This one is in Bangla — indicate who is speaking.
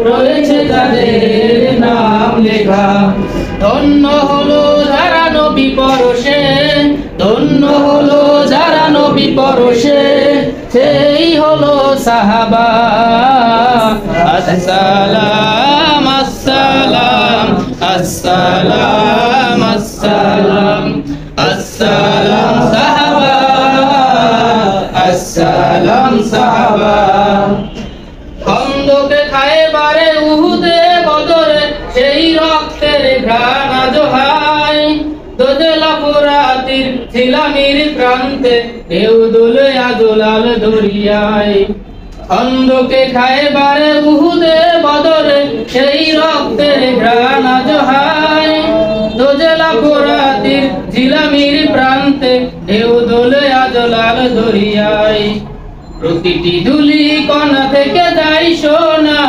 Speaker 1: রয়েছে তাদের নাম লেখা। ধন্য হলো যারা নবী পরশে, ধন্য হলো যারা নবী পরশে, সেই হলো সাহাবা। আসসালাম আসসালাম আসসালাম আসসালাম আসসালাম সাহাবা, আসসালাম সাহাবা। খন্দকে খায়বারে উহুদে বদরে, সেই রক্তের ঘ্রাণ আজ হায়। দোজলা ফোরাতির ছিলামির প্রান্তে, ঢেউ দোলে আজ লাল দরিয়ায়। খন্দকে খায়বারে উহুদে বদরে, সেই রক্তের ঘ্রাণ আজ হায়। দোজলা ফোরাতির ঝিলামির প্রান্তে, ঢেউ দোলে আজ লাল দরিয়ায়। প্রতিটি ধুলি কণা থেকে যায় সোনা,